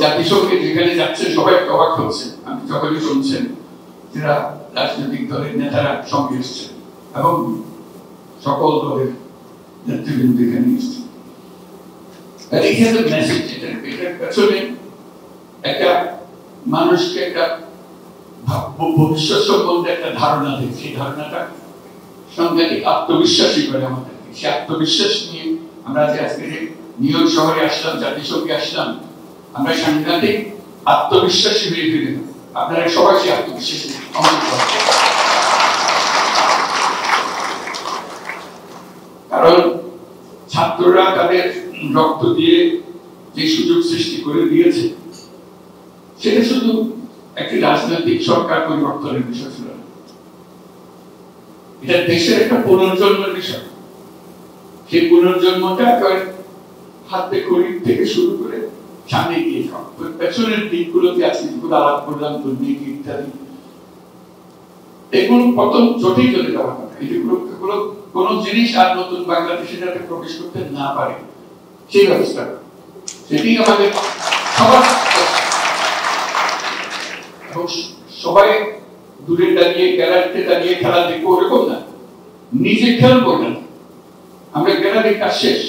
জাতিসংঘে যেখানে যাচ্ছে সবাই অবাক হচ্ছে, আমি যখনই শুনছেন যারা রাজনৈতিক দলের নেতারা সঙ্গে এসছে এবং সকল দলের নেতৃবৃন্দ এখানে এসছে। মেসেজ এটার পেছনে একটা মানুষকে একটা ভবিষ্যৎ সম্বন্ধে একটা ধারণা দেয়, সেই ধারণাটা সাংঘাতিক আত্মবিশ্বাসী করে আমাদেরকে। সেই আত্মবিশ্বাস নিয়ে আমরা যে আজকে নিউ ইয়র্ক শহরে আসলাম, জাতিসংঘে আসলাম, আমরা সাংঘাতিক আত্মবিশ্বাসী হয়ে ফিরে। আপনারা সবাই সেই আত্মবিশ্বাসী কারণ ছাত্ররা তাদের রক্ত দিয়ে যে সুযোগ সৃষ্টি করে দিয়েছে সেটা শুধু একটি রাজনৈতিক সরকার পরিবর্তনের বিষয় ছিল না, এটা দেশের একটা পুনর্জন্মের বিষয়। সেই পুনর্জন্মটা হাতে খড়ি থেকে শুরু করে সামনে গিয়ে পেছনের দিকগুলোতে আজকে যেগুলো আলাপ করলাম, দুর্নীতি ইত্যাদি, এগুলো কত জটিল চলে যাওয়ার কথা। এগুলো কোন জিনিস আর নতুন বাংলাদেশে যাতে প্রবেশ করতে না পারে সেই ব্যবস্থা, সেটি আমাদের সবার। সবাই দূরে দাঁড়িয়ে গ্যালারিতে দাঁড়িয়ে খেলা দেখবো ওরকম না, নিজে খেলবো না। আমরা গ্যালারির কাজ শেষ,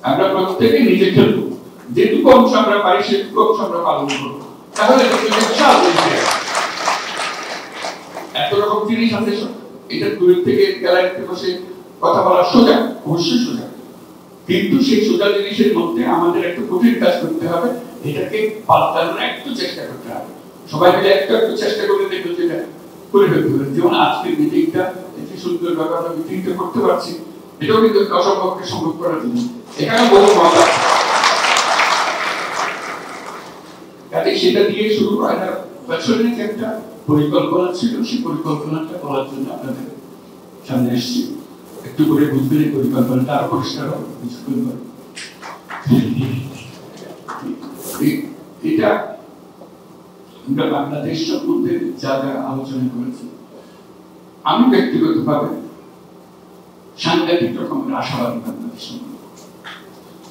আমরা প্রত্যেকে নিজে খেলবো, যেটুকু অংশ আমরা পারি সেটুকু অংশ আমরা পালন করবো। তাহলে এত রকম জিনিস আছে, এটা দূর থেকে গ্যালারিতে বসে কথা বলা সোজা, অবশ্যই সোজা, কিন্তু সেই সোজা জিনিসের মধ্যে আমাদের একটা কঠিন কাজ করতে হবে, এটাকে পাল্টানোর একটু চেষ্টা করতে হবে। সবাই মিলে একটু একটু চেষ্টা করে দেখবো যেটা করে ফেলতে হবে। যেমন আজকের মিটিংটা একটি সুন্দর ব্যাপারে মিটিংটা করতে পারছি, এটাও কিন্তু অসম্ভবকে সম্ভব করার জন্য এখানে বহু মজা। কাজে সেটা দিয়ে শুরু হয় না, পেছনে যে একটা পরিকল্পনা ছিল, সেই পরিকল্পনাটা করার জন্য আপনাদের সামনে এসেছি। একটু করে বুঝবেন এই পরিকল্পনাটা আরো পরিষ্কার হবে কিছুক্ষণ পরে। এটা আমরা বাংলাদেশ সম্বন্ধে যা যা আলোচনা করেছি, আমি ব্যক্তিগতভাবে সাংঘাতিক রকমের আশাবাদী বাংলাদেশ সম্বন্ধে।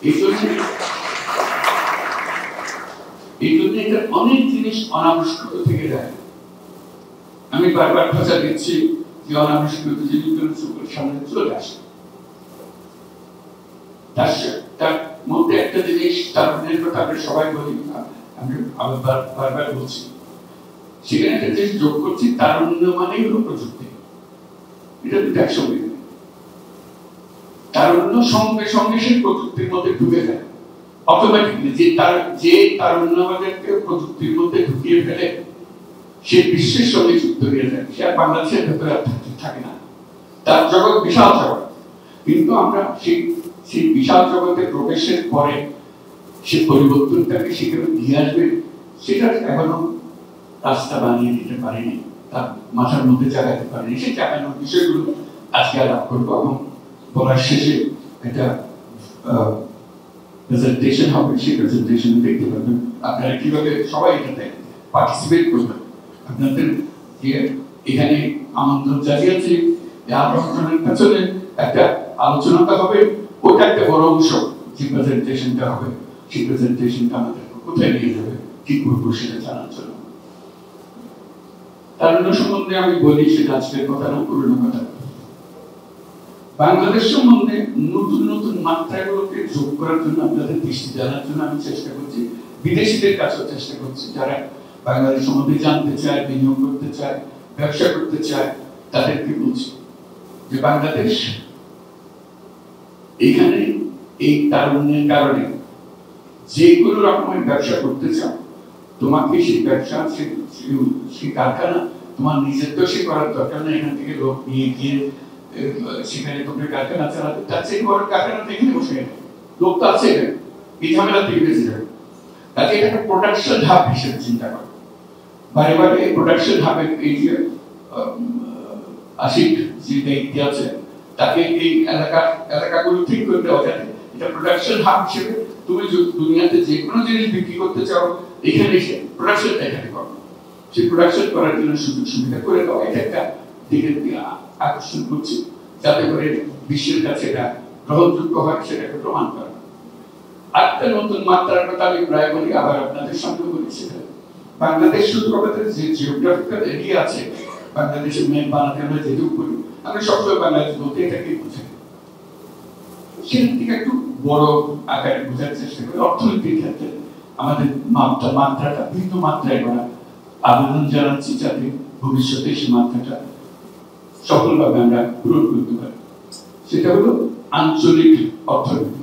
এই জন্য এটা অনেক জিনিস অনাবিষ্কৃত থেকে যায়। আমি বারবার খোঁজা দিচ্ছি যে অনাবিষ্কৃত জিনিসগুলো চোখের সামনে চলে আসে। তার মধ্যে একটা জিনিস তারুণ্যের কথা আমরা সবাই বলি, আমি বারবার বলছি, সেখানে একটা জিনিস যোগ করছি, তারুণ্য মানেই হলো প্রযুক্তি। এটা দুটো একসঙ্গে, তারুণ্য সঙ্গে সঙ্গে সেই প্রযুক্তির মধ্যে ঢুকে যায় অটোমেটিকলি। যে তারুণ্য আমাদেরকে প্রযুক্তির মধ্যে ঢুকিয়ে ফেলে সে বিশ্বের সঙ্গে যুক্ত হয়ে যায়, সে আর বাংলাদেশের ভেতরে থাকে না। তার জগৎ বিশাল জগৎ, কিন্তু আমরা সেই বিশাল জগতে প্রবেশের পরে সে পরিবর্তনটাকে সেখানে নিয়ে আসবে, সেটা এখনো রাস্তা বানিয়ে দিতে পারেনি, তার মাথার মধ্যে চালাতে পারেনি। সেই চালানোর বিষয়গুলো আজকে আলাপ করবো এবং বলার শেষে একটা প্রেজেন্টেশন হবে, সেই প্রেজেন্টেশন দেখতে পাবেন আপনারা কিভাবে সবাই এটাতে পার্টিসিপেট করবেন। আপনাদের এখানে আমন্ত্রণ জানিয়েছি, আমন্ত্রণের পেছনে একটা আলোচনাটা হবে, ওটা একটা বড় অংশ। যে প্রেজেন্টেশনটা হবে, সেই প্রেজেন্টেশনটা আমাদের কোথায় নিয়ে যাবে, কি করবো সেটা জানার জন্য। তারুণ্য সম্বন্ধে আমি বলি, সেটা আজকের কথা না, পুরনো কথা। বাংলাদেশ সম্বন্ধে নতুন নতুন মাত্রাগুলোকে যোগ করার জন্য, আপনাদের দৃষ্টি জানার জন্য আমি চেষ্টা করছি, বিদেশিদের কাছেও চেষ্টা করছি, যারা বাংলাদেশ সম্বন্ধে জানতে চায়, বিনিয়োগ করতে চায়, ব্যবসা করতে চায়, তাদেরকে বলছি যে বাংলাদেশ এখানে এই তারুণ্যের কারণে যে কোনো রকমের ব্যবসা করতে চাও, তোমাকে সেই ব্যবসা, সেই কারখানা তোমার নিজের তো সে করার দরকার নেই। এখান থেকে লোক নিয়ে গিয়ে সেখানে তোমার কারখানা চালাতে, তার চেয়ে বড় কারখানা এখানে বসে গেলে লোক তো আছে, এই ঝামেলা থেকে বেঁচে যাবে। তাকে একটা প্রোডাকশন হাব হিসেবে চিন্তা করো। বারে বারে প্রোডাকশন হাবের এই যে আশিক যে ব্যক্তি আছে, তাকে এই এলাকাগুলো ঠিক করে দেওয়া যায়। এটা প্রোডাকশন হাব হিসেবে তুমি দুনিয়াতে যে কোনো জিনিস বিক্রি করতে চাও, এখানে এসে প্রোডাকশনটা এখানে করো। সেই প্রোডাকশন করার জন্য সুযোগ সুবিধা করে দেওয়া, এটা একটা দিকে আকর্ষণ করছি, যাতে করে বিশ্বের কাছে এটা গ্রহণযোগ্য হয়, সেটাকে প্রমাণ করা। আরেকটা নতুন মাত্রার কথা আমি প্রায় বলি, আবার আপনাদের সামনে বলেছি, বাংলাদেশ শুধু আমাদের যে জিওগ্রাফিক্যাল এরিয়া আছে, বাংলাদেশের ম্যাপ বানাতে আমরা যেটুকু করি, আমরা সবসময় বাংলাদেশ বলতে এটাকে বুঝি, সেখান থেকে একটু বড় আকারে বোঝার চেষ্টা করি। অর্থনীতির ক্ষেত্রে আমাদের মাত্রাটা ভিন্ন মাত্রায় করা আবেদন জানাচ্ছি, যাতে ভবিষ্যতে সেই মাত্রাটা সফলভাবে আমরা পূরণ করতে পারি। সেটা হলো আঞ্চলিক অর্থনীতি।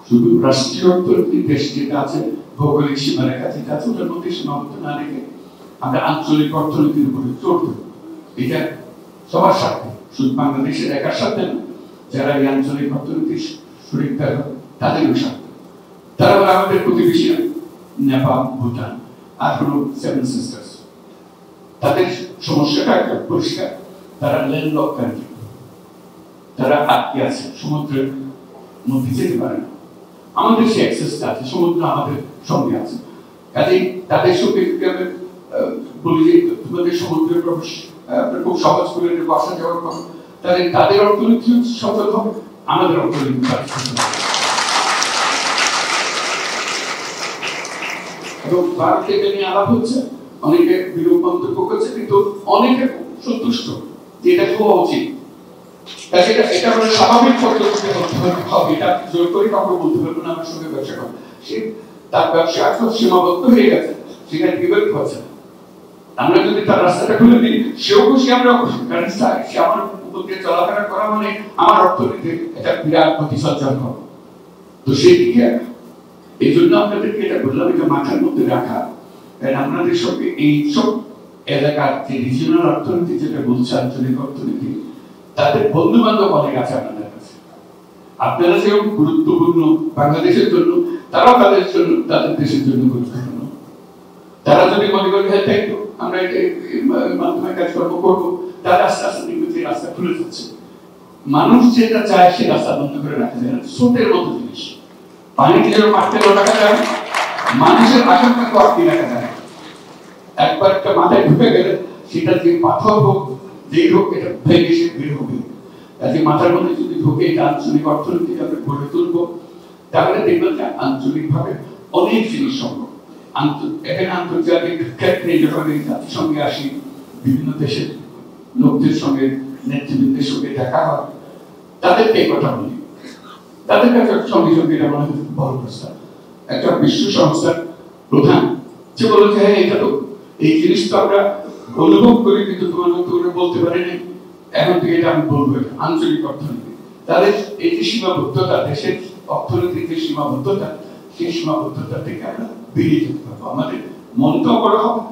শুধু রাষ্ট্রীয় অর্থনীতি, দেশ যেটা আছে ভৌগোলিক সীমারেখা যেটা আছে ওটার মধ্যে সীমাবদ্ধ না রেখে আমরা আঞ্চলিক অর্থনীতির উপরে জোর দেব। এটা সবার সাথে, শুধু বাংলাদেশের একার সাথে না, যারা এই আঞ্চলিক অর্থনীতির শরীরদার তাদেরও সাথে। তারা আমাদের প্রতিবেশী নেপাল, ভুটান আর হলো সেভেন সিস্টার্স। তাদের সমস্যাটা একটা পরিষ্কার, তারা ল্যান্ডলক কান্ট্রি, তারা আটকে আছে, সমুদ্রের মধ্যে যেতে পারে না। আমাদের সে অ্যাক্সেসটা আছে, সমুদ্র আমাদের সঙ্গে আছে, কাজেই তাদের সঙ্গে বলি যে তোমাদের সমুদ্রের প্রবেশ খুব সহজ করে আসা যাওয়ার কথা, তাহলে তাদের অর্থনীতি সফল হবে, আমাদের অর্থনীতি। এবং ভারতকে নিয়ে আলাপ হচ্ছে, অনেকে বিরূপ মন্তব্য করছে, কিন্তু অনেকে সন্তুষ্ট যে এটা হওয়া উচিত। এটা মানে স্বাভাবিক পদ্ধতিতে হবে, এটা জোর করে কাউকে বলতে পারবো না আমার সঙ্গে ব্যবসা করে, সে তার ব্যবসা এখন সীমাবদ্ধ হয়ে গেছে, সেখানে বিবেক হচ্ছে। আমরা যদি তার রাস্তাটা খুলে দিই, সেও খুশি, আমরা খুশি, কারণ সে আমার উপর দিয়ে চলাফেরা করা মানে আমার অর্থনীতি এটা বিরাট প্রতিসঞ্চার হবে। তো সেই দিকে এই জন্য আপনাদেরকে এটা বললাম, এটা মাথার মধ্যে রাখা। আপনাদের সঙ্গে এই সব এলাকার যে রিজিওনাল অর্থনীতি যেটা বলছে, আঞ্চলিক অর্থনীতি, তাদের বন্ধু বান্ধব অনেক আছে আপনাদের কাছে। আপনারা যেরকম গুরুত্বপূর্ণ বাংলাদেশের জন্য, তারাও তাদের জন্য, তাদের দেশের জন্য গুরুত্বপূর্ণ। তারা যদি মনে করেন হ্যাঁ তাই তো আমরা মাধ্যমে কাজকর্ম করবো, তারা আস্তে আস্তে দেখবে যে রাস্তা খুলে যাচ্ছে। মানুষ যেটা চায় সে রাস্তা বন্ধ করে রাখা যায় না, স্রোতের মতো জিনিস। পানিতে যেরকম আটকে রাখা যায়, মানুষের আশঙ্কা আটকে রাখা যায়। একবার একটা মাথায় ঢুকে গেলে সেটা যে পাথর হোক, যেই হোক, এটা ভেঙে সে বের হবে। কাজে মাথার মধ্যে যদি ঢুকে এটা আঞ্চলিক অর্থনীতি আমরা গড়ে তুলবো, তাহলে দেখবেন যে আঞ্চলিক ভাবে অনেক জিনিস সম্ভব। এখানে আন্তর্জাতিক ক্ষেত্রে যখন এই জাতিসংঘে আসি, বিভিন্ন দেশের লোকদের সঙ্গে, নেতৃবৃন্দের সঙ্গে দেখা হয়, তাদেরকে এই কথা বলি, তাদের কাছে সঙ্গে সঙ্গে এটা মনে হয় বড় প্রস্তাব। একটা বিশ্ব সংস্থার প্রধান যে বলে যে হ্যাঁ এটা তো এই জিনিস তো আমরা অনুভব করি, কিন্তু তোমার মতো করে বলতে পারিনি, এখন থেকে এটা আমি বলবো, এটা আঞ্চলিক অর্থনীতি। তাদের এই যে সীমাবদ্ধতা, দেশের অর্থনীতির যে সীমাবদ্ধতা, সেই সীমাবদ্ধতা থেকে আমরা বেরিয়ে যেতে পারবো। আমাদের মনটাও বড় হবে,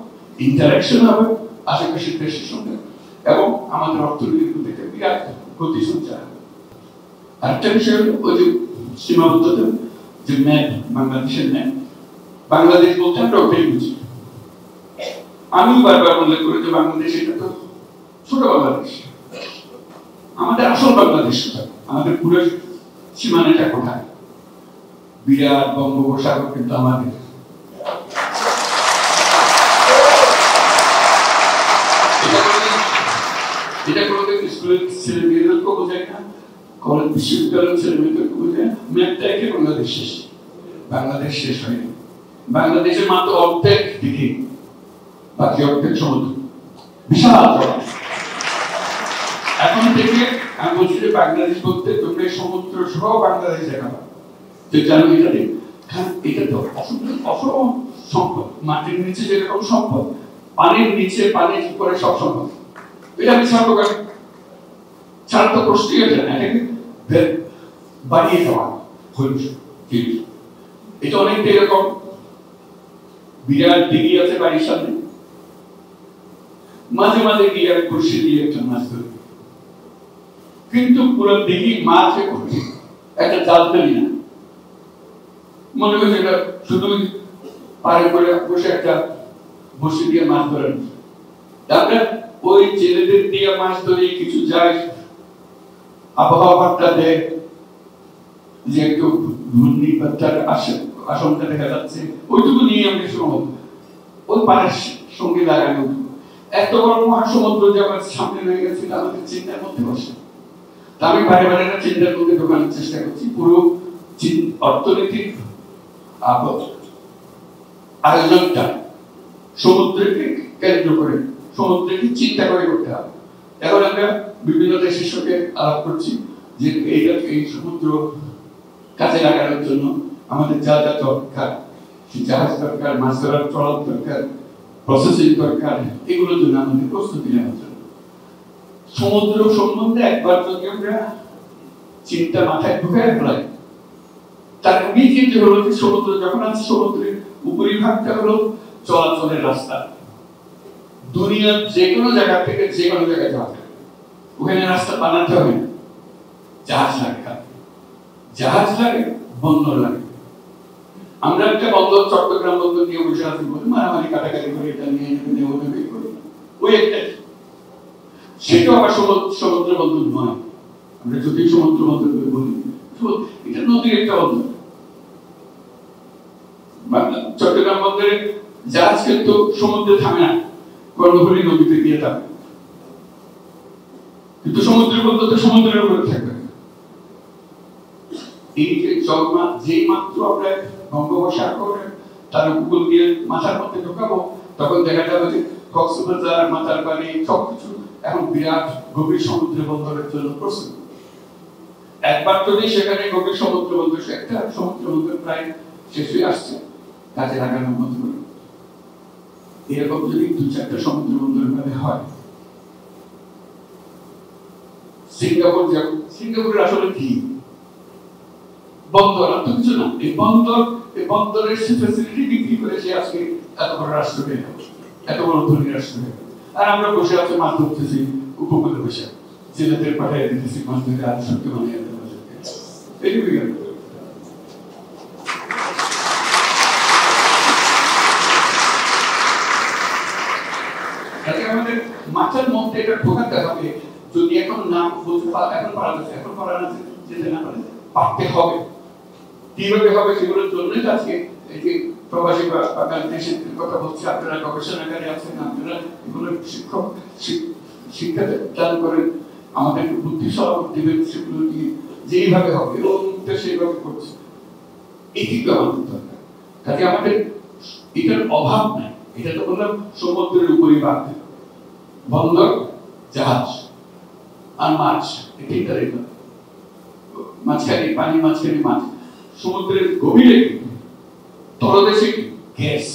ইন্টারাকশন হবে আশেপাশের দেশের সঙ্গে, এবং আমাদের অর্থনীতির প্রতি একটা বিরাট গতি সঞ্চার হবে। আরেকটা বিষয় হলো ওই যে সীমাবদ্ধতা, যে ম্যাপ, বাংলাদেশের ম্যাপ, বাংলাদেশ বলতে আমরা ওটাই বুঝি। আমি বারবার উল্লেখ করি যে বাংলাদেশ এটা তো ছোট বাংলাদেশ, আমাদের আসল বাংলাদেশ কোথায়, আমাদের পুরো সীমানাটা কোথায়? বিরাট বঙ্গোপসাগর কিন্তু আমাদের। এটা কোনোদিন স্কুলের ছেলে মেয়েদেরকেও বোঝায় না, কলেজ বিশ্ববিদ্যালয়ের ছেলে মেয়েদেরকে বোঝায় না। ম্যাপটা একে বাংলাদেশ শেষ, বাংলাদেশ শেষ হয়নি। বাংলাদেশের মাত্র অর্ধেক দিকে, বাকি অর্ধেক সমুদ্র, বিশাল। এখন থেকে আমি বলছি যে বাংলাদেশ বলতে তোমরা সমুদ্র সহ বাংলাদেশ দেখাবা, যে জানো এটা নেই। এটা তো অসম সম্পদ, মাটির নিচে যেরকম সম্পদ, পানির নিচে, পানির উপরে সব সম্পদ। এটা আমি ছাড়বো কেন? ছাড় তো প্রশ্নই ওঠে না, এটাকে বাড়িয়ে দেওয়া জিনিস। এটা অনেকটা এরকম, বিরাট দিঘি আছে বাড়ির সামনে, মাঝে মাঝে গিয়ে আমি বসে দিয়ে একটা মাছ ধরি, কিন্তু পুরো দিঘি মাছে ভর্তি, একটা জাল ফেলি না। মনে হয় যেটা শুধু পারে করে বসে একটা বসে দিয়ে মাছ ধরেন। তারপরে ওই ছেলেদের দিয়ে মাছ ধরে কিছু যায়, আবহাওয়াটা দেয় যে একটু ঘূর্ণিপাতার আশঙ্কা দেখা যাচ্ছে, ওইটুকু নিয়ে আমি সময় ওই পাড়ের সঙ্গে লাগানো। এত বড় মহাসমুদ্র যে আমার সামনে রয়ে গেছে, আমাদের চিন্তার মধ্যে বসে। তা আমি বারে বারে চিন্তার মধ্যে ঢোকানোর চেষ্টা করছি, পুরো অর্থনৈতিক আয়োজনটা সমুদ্রকে কেন্দ্র করে, সমুদ্রকে চিন্তা করে করতে হবে। এখন আমরা বিভিন্ন দেশের সঙ্গে আলাপ করছি যে এই সমুদ্র কাজে লাগানোর জন্য আমাদের যা যা দরকার, জাহাজ দরকার, মাছ ধরার ট্রলার দরকার, প্রসেসিং দরকার, এগুলোর জন্য আমাদের প্রস্তুতি নেওয়ার জন্য সমুদ্র সম্বন্ধে একবার যদি আমরা চিন্তা মাথায় ঢুকে ফেলাই, তার ইমিডিয়েট হলো যে সমুদ্র যখন আছে, সমুদ্রের উপরিভাগটা হলো চলাচলের রাস্তা। দুনিয়ার যে কোনো জায়গা থেকে যে কোনো জায়গায় যাওয়া যায়, ওখানে রাস্তা বানাতে হবে না, জাহাজ লাগে, জাহাজ লাগে, বন্দর লাগে। আমরা একটা বন্দর, চট্টগ্রাম বন্দর নিয়ে বসে আছি, মারামারি কাটাকাটি করে এটা নিয়ে নেবে করি, ওই একটা, সেটাও আবার সমুদ্র বন্দর নয়। আমরা যদি সমুদ্র বন্দর বলি, এটা নদীর একটা বন্দর। চট্টগ্রাম বন্দরে জাহাজ কিন্তু সমুদ্রে থামে না, কর্ণফুলী নদীতে গিয়ে থামে, কিন্তু সমুদ্রের বন্দর তো সমুদ্রের উপরে থাকবে। এই যে যেই মাত্র আমরা বঙ্গোপসাগর তার উপকূল দিয়ে মাথার মধ্যে ঢোকাবো, তখন দেখা যাবে যে কক্সবাজার, মাতারবাড়ি সবকিছু এখন বিরাট গভীর সমুদ্র বন্দরের জন্য প্রস্তুত। একবার যদি সেখানে গভীর সমুদ্র বন্দর, একটা সমুদ্র বন্দর প্রায় শেষ হয়ে আসছে, কাজে লাগানোর মতো করে এরকম যদি 2-4টা সমুদ্র বন্দর ভাবে হয়, সিঙ্গাপুরের আসলে কি বন্দর আর তো কিছু না, এই বন্দরের ফ্যাসিলিটি বিক্রি করে সে আজকে এত বড় রাষ্ট্র হয়ে গেল, এত বড় ধনী রাষ্ট্র হয়ে গেল। আর আমরা বসে আছি মাছ ধরতেছি উপকূলে বসে, ছেলেদের পাঠিয়ে দিতেছি মাছ ধরে, আর সত্যি মানে আমাদের মাথার মধ্যে এটা ঢোকাতে হবে। যদি এখন না বলতে এখন পারা যাচ্ছে, এখন পারা না যেতে না পারে, পারতে হবে। কিভাবে হবে সেগুলোর জন্যই আজকে এই যে প্রবাসী বাংলাদেশের কথা বলছি, আপনারা গবেষণাগারে আছেন, আপনারা এগুলো শিক্ষা দান করেন, আমাদের বুদ্ধি সহযোগ দিবেন, সেগুলো নিয়ে যেইভাবে হবে এবং সেইভাবে করছে, এটি তো আমাদের দরকার। কাজে আমাদের এটার অভাব নাই। এটা তো বললাম সমুদ্রের উপরই বাড়তে, বন্দর, জাহাজ আর মাছ, এটাই মাঝখানে পানি, মাঝখানে মাছ। সমুদ্রের গভীরে তলদেশে গ্যাস,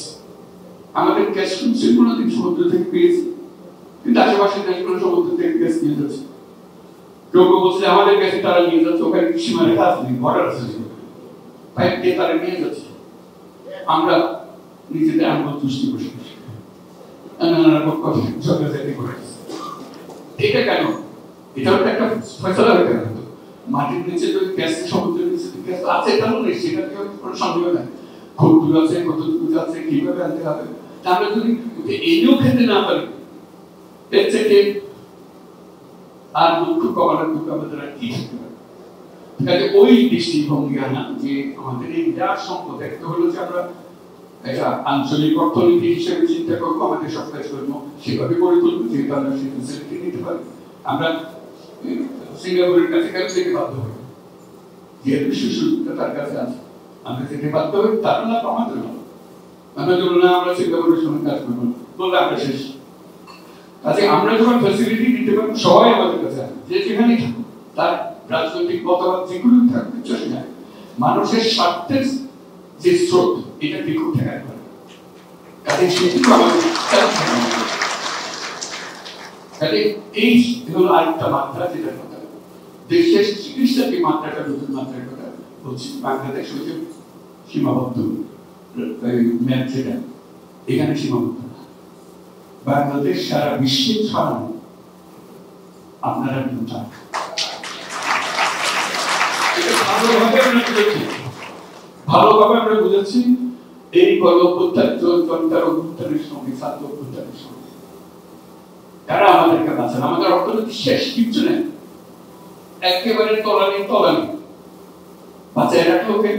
আমাদের গ্যাস শুনছি কোনোদিন সমুদ্র থেকে পেয়েছি, কিন্তু আশেপাশের দেশগুলো সমুদ্র থেকে গ্যাস নিয়ে যাচ্ছে। কেউ কেউ বলছে আমাদের গ্যাসে তারা নিয়ে যাচ্ছে, ওখানে সীমারে কাজ নেই, বর্ডার আছে, পাইপ দিয়ে তারা নিয়ে যাচ্ছে। আমরা নিজেদের আঙ্গুল তুষ্টি বসে এটা কেন? এটা একটা ফয়সালা হতে হবে। মাটির নিচে যদি গ্যাস, সমুদ্রের নিচে গ্যাস আছে, এটা নিশ্চিত, এটা কোনো সন্দেহ নাই। খুব দূর আছে, কত দূর আছে, কিভাবে আনতে হবে, আমরা যদি এনেও খেতে না পারি, এর থেকে আর দুঃখ কমানোর দুঃখ আমাদের আর কি থাকতে পারে। কাজে ওই দৃষ্টিভঙ্গি আনা যে আমাদের এই বিরাট সম্পদ, একটা হলো যে আমরা এটা আঞ্চলিক অর্থনীতি হিসেবে চিন্তা করবো, আমাদের সব কাজ করবো সেভাবে গড়ে তুলবো, যেহেতু আমরা সেই ফেসিলিটি নিতে পারি। আমরা সিঙ্গাপুরের কাছে কেন যেতে বাধ্য হই? যেহেতু সুযোগটা তার কাছে আছে, আমরা যেতে বাধ্য হই, তার লাভ আমাদের লাভ। আমরা ধরুন না, আমরা সিঙ্গাপুরের সঙ্গে কাজ করবো বললে আমরা শেষ। কাজে আমরা যখন ফ্যাসিলিটি দিতে পারবো, সবাই আমাদের কাছে আছে, যে যেখানেই থাকুক, তার রাজনৈতিক মতবাদ যেগুলো থাকবে চলে যায়, মানুষের স্বার্থের যে স্রোত, এটা বিক্ষোভ ঠেকাতে পারে। কাজে সেটুকু আমাদের এই হলো আরেকটা মাত্রা, যেটার কথা দেশের চিকিৎসা যে মাত্রাটা, নতুন মাত্রার কথা বলছি। বাংলাদেশ হচ্ছে সীমাবদ্ধ ম্যাপ, যেটা এখানে সীমাবদ্ধ না। বাংলাদেশ সারা বিশ্বে ছড়ানো, আপনারা কিন্তু ভালোভাবে আমরা বুঝেছি। এই গণ অভ্যুত্থানের সঙ্গে, ছাত্র অভ্যুত্থানের সঙ্গে তারা আমাদেরকে বাঁচান। আমাদের অর্থনীতি শেষ, কিচ্ছু নেই, একেবারে তলানি বাঁচায় রাখলো কে?